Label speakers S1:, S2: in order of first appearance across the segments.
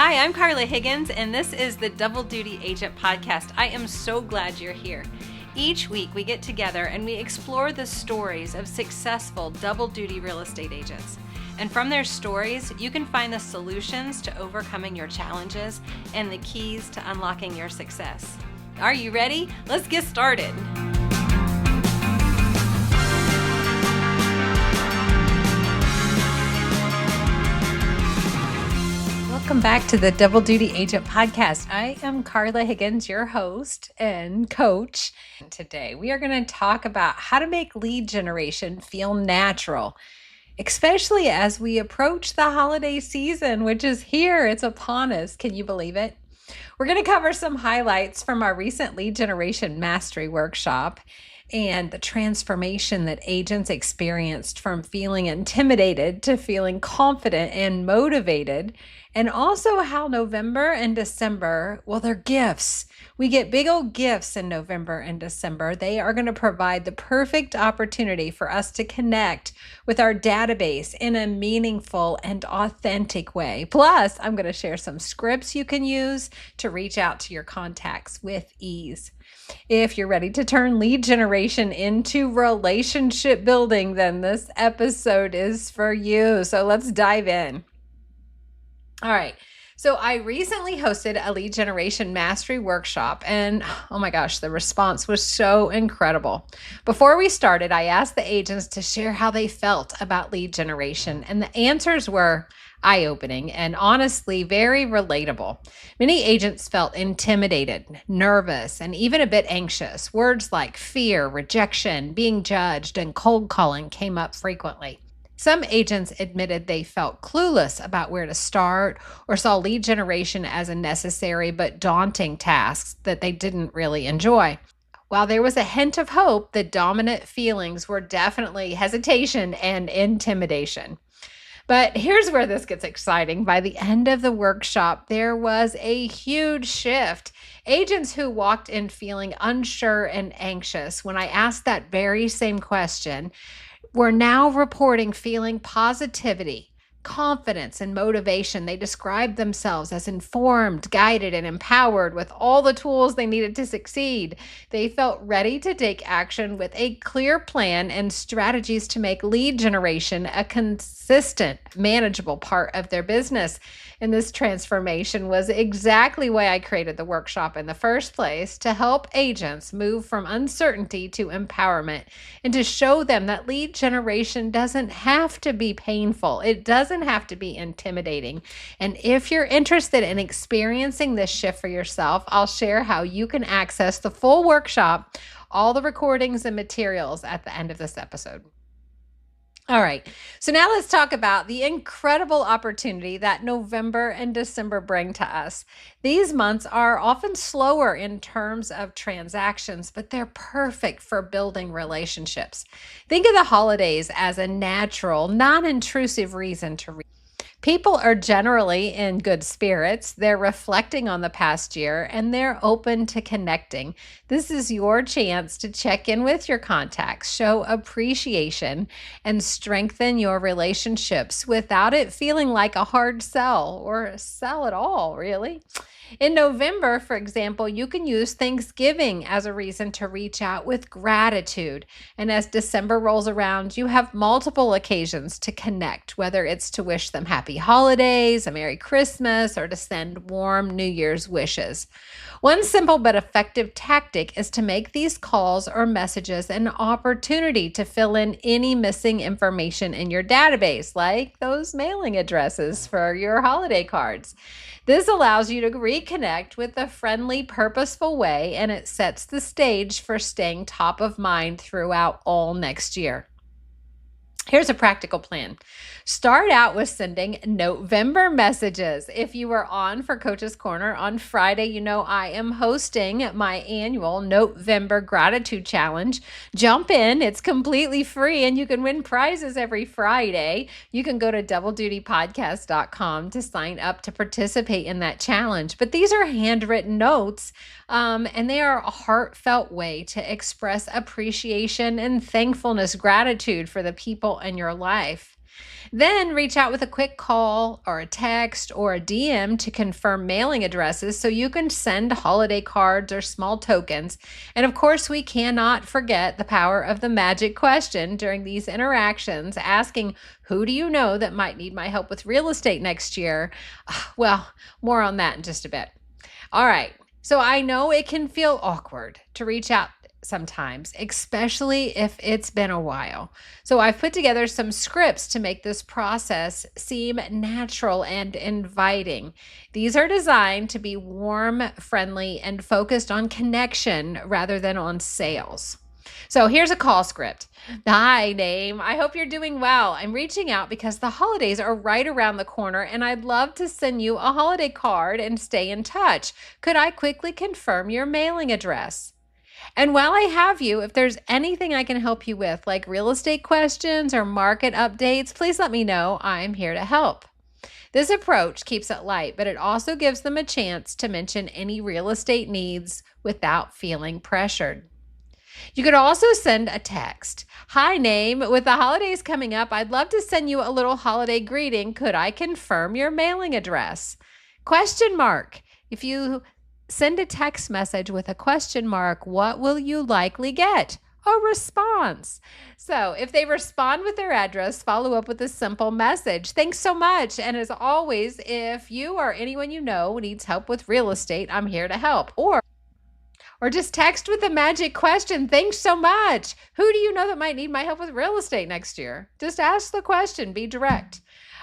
S1: Hi, I'm Carla Higgins, and this is the Double Duty Agent Podcast. I am so glad you're here. Each week, we get together and we explore the stories of successful double duty real estate agents. And from their stories, you can find the solutions to overcoming your challenges and the keys to unlocking your success. Are you ready? Let's get started. Welcome back to the Double Duty Agent Podcast. I am Carla Higgins, your host and coach. And today we are going to talk about how to make lead generation feel natural, especially as we approach the holiday season, which is here. It's upon us. Can you believe it? We're going to cover some highlights from our recent lead generation mastery workshop and the transformation that agents experienced from feeling intimidated to feeling confident and motivated. And also how November and December, well, they're gifts. We get big old gifts in November and December. They are going to provide the perfect opportunity for us to connect with our database in a meaningful and authentic way. Plus, I'm going to share some scripts you can use to reach out to your contacts with ease. If you're ready to turn lead generation into relationship building, then this episode is for you. So let's dive in. All right. So I recently hosted a lead generation mastery workshop, and oh my gosh, the response was so incredible. Before we started, I asked the agents to share how they felt about lead generation, and the answers were eye-opening and honestly very relatable. Many agents felt intimidated, nervous, and even a bit anxious. Words like fear, rejection, being judged, and cold calling came up frequently. Some agents admitted they felt clueless about where to start or saw lead generation as a necessary but daunting task that they didn't really enjoy. While there was a hint of hope, the dominant feelings were definitely hesitation and intimidation. But here's where this gets exciting. By the end of the workshop, there was a huge shift. Agents who walked in feeling unsure and anxious when I asked that very same question were now reporting feeling positivity, confidence, and motivation. They described themselves as informed, guided, and empowered with all the tools they needed to succeed. They felt ready to take action with a clear plan and strategies to make lead generation a consistent, manageable part of their business. And this transformation was exactly why I created the workshop in the first place, to help agents move from uncertainty to empowerment and to show them that lead generation doesn't have to be painful. It doesn't have to be intimidating. And if you're interested in experiencing this shift for yourself, I'll share how you can access the full workshop, all the recordings and materials at the end of this episode. All right, so now let's talk about the incredible opportunity that November and December bring to us. These months are often slower in terms of transactions, but they're perfect for building relationships. Think of the holidays as a natural, non-intrusive reason to reach. People are generally in good spirits. They're reflecting on the past year and they're open to connecting. This is your chance to check in with your contacts, show appreciation, and strengthen your relationships without it feeling like a hard sell or a sell at all, really. In November, for example, you can use Thanksgiving as a reason to reach out with gratitude. And as December rolls around, you have multiple occasions to connect, whether it's to wish them happy holidays, a Merry Christmas, or to send warm New Year's wishes. One simple but effective tactic is to make these calls or messages an opportunity to fill in any missing information in your database, like those mailing addresses for your holiday cards. This allows you to reconnect with a friendly, purposeful way, and it sets the stage for staying top of mind throughout all next year. Here's a practical plan. Start out with sending November messages. If you were on for Coach's Corner on Friday, you know I am hosting my annual November Gratitude Challenge. Jump in. It's completely free and you can win prizes every Friday. You can go to doubledutypodcast.com to sign up to participate in that challenge. But these are handwritten notes and they are a heartfelt way to express appreciation and thankfulness, gratitude for the people in your life. Then reach out with a quick call or a text or a DM to confirm mailing addresses so you can send holiday cards or small tokens. And of course, we cannot forget the power of the magic question during these interactions, asking, who do you know that might need my help with real estate next year? Well, more on that in just a bit. All right. So I know it can feel awkward to reach out sometimes, especially if it's been a while. So I've put together some scripts to make this process seem natural and inviting. These are designed to be warm, friendly, and focused on connection rather than on sales. So here's a call script. Hi, Name. I hope you're doing well. I'm reaching out because the holidays are right around the corner and I'd love to send you a holiday card and stay in touch. Could I quickly confirm your mailing address? And while I have you, if there's anything I can help you with, like real estate questions or market updates, please let me know. I'm here to help. This approach keeps it light, but it also gives them a chance to mention any real estate needs without feeling pressured. You could also send a text. Hi, Name. With the holidays coming up, I'd love to send you a little holiday greeting. Could I confirm your mailing address? Question mark. If you send a text message with a question mark, what will you likely get? A response. So if they respond with their address, follow up with a simple message. Thanks so much. And as always, if you or anyone you know needs help with real estate, I'm here to help. Or just text with the magic question. Thanks so much. Who do you know that might need my help with real estate next year? Just ask the question. Be direct.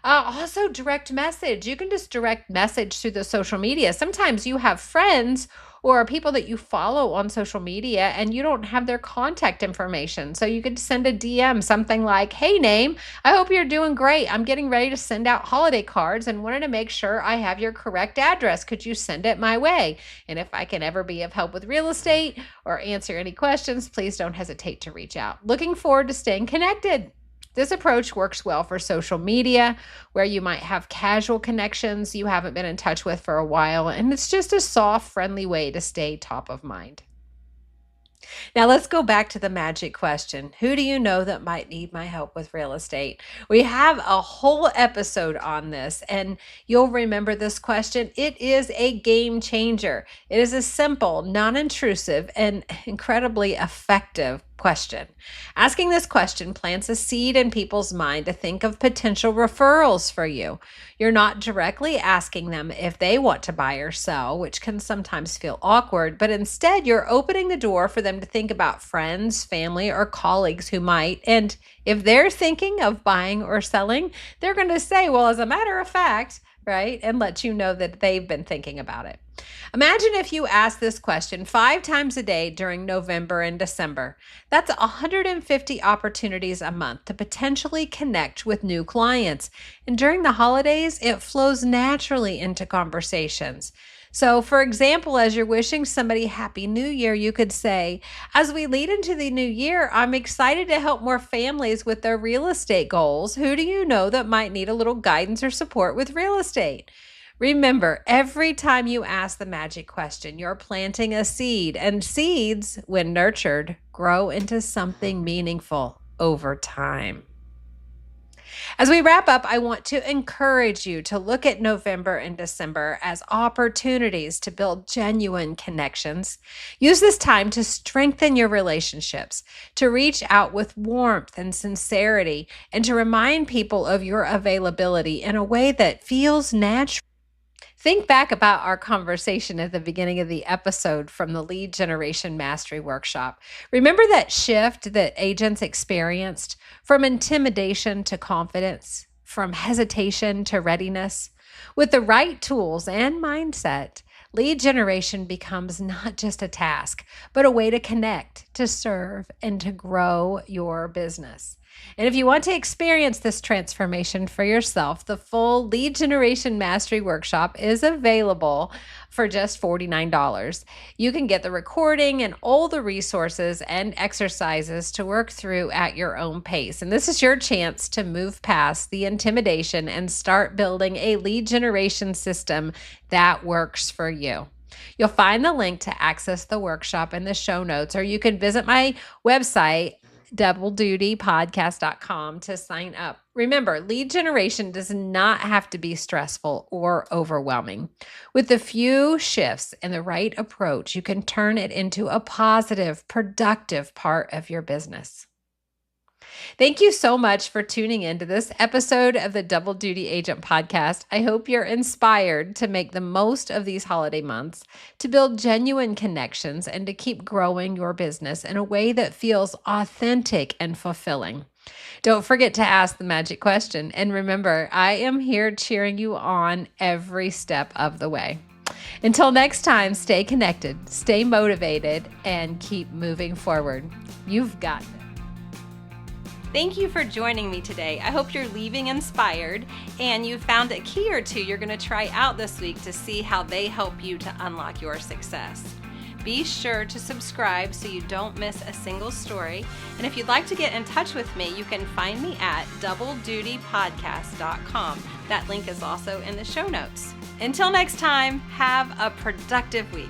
S1: Also, direct message. You can just direct message through the social media. Sometimes you have friends or people that you follow on social media and you don't have their contact information. So you could send a DM, something like, hey, Name, I hope you're doing great. I'm getting ready to send out holiday cards and wanted to make sure I have your correct address. Could you send it my way? And if I can ever be of help with real estate or answer any questions, please don't hesitate to reach out. Looking forward to staying connected. This approach works well for social media, where you might have casual connections you haven't been in touch with for a while, and it's just a soft, friendly way to stay top of mind. Now let's go back to the magic question. Who do you know that might need my help with real estate? We have a whole episode on this, and you'll remember this question. It is a game changer. It is a simple, non-intrusive, and incredibly effective question. Asking this question plants a seed in people's mind to think of potential referrals for you. You're not directly asking them if they want to buy or sell, which can sometimes feel awkward, but instead you're opening the door for them to think about friends, family, or colleagues who might. And if they're thinking of buying or selling, they're going to say, well, as a matter of fact, right? And let you know that they've been thinking about it. Imagine if you ask this question 5 times a day during November and December. That's 150 opportunities a month to potentially connect with new clients. And during the holidays, it flows naturally into conversations. So, for example, as you're wishing somebody Happy New Year, you could say, as we lead into the new year, I'm excited to help more families with their real estate goals. Who do you know that might need a little guidance or support with real estate? Remember, every time you ask the magic question, you're planting a seed, and seeds, when nurtured, grow into something meaningful over time. As we wrap up, I want to encourage you to look at November and December as opportunities to build genuine connections. Use this time to strengthen your relationships, to reach out with warmth and sincerity, and to remind people of your availability in a way that feels natural. Think back about our conversation at the beginning of the episode from the Lead Generation Mastery Workshop. Remember that shift that agents experienced from intimidation to confidence, from hesitation to readiness? With the right tools and mindset, lead generation becomes not just a task, but a way to connect, to serve, and to grow your business. And if you want to experience this transformation for yourself, the full Lead Generation Mastery Workshop is available for just $49. You can get the recording and all the resources and exercises to work through at your own pace. And this is your chance to move past the intimidation and start building a lead generation system that works for you. You'll find the link to access the workshop in the show notes, or you can visit my website doubledutypodcast.com to sign up. Remember, lead generation does not have to be stressful or overwhelming. With a few shifts and the right approach, you can turn it into a positive, productive part of your business. Thank you so much for tuning in to this episode of the Double Duty Agent Podcast. I hope you're inspired to make the most of these holiday months, to build genuine connections, and to keep growing your business in a way that feels authentic and fulfilling. Don't forget to ask the magic question. And remember, I am here cheering you on every step of the way. Until next time, stay connected, stay motivated, and keep moving forward. You've got this. Thank you for joining me today. I hope you're leaving inspired and you found a key or two you're going to try out this week to see how they help you to unlock your success. Be sure to subscribe so you don't miss a single story. And if you'd like to get in touch with me, you can find me at doubledutypodcast.com. That link is also in the show notes. Until next time, have a productive week.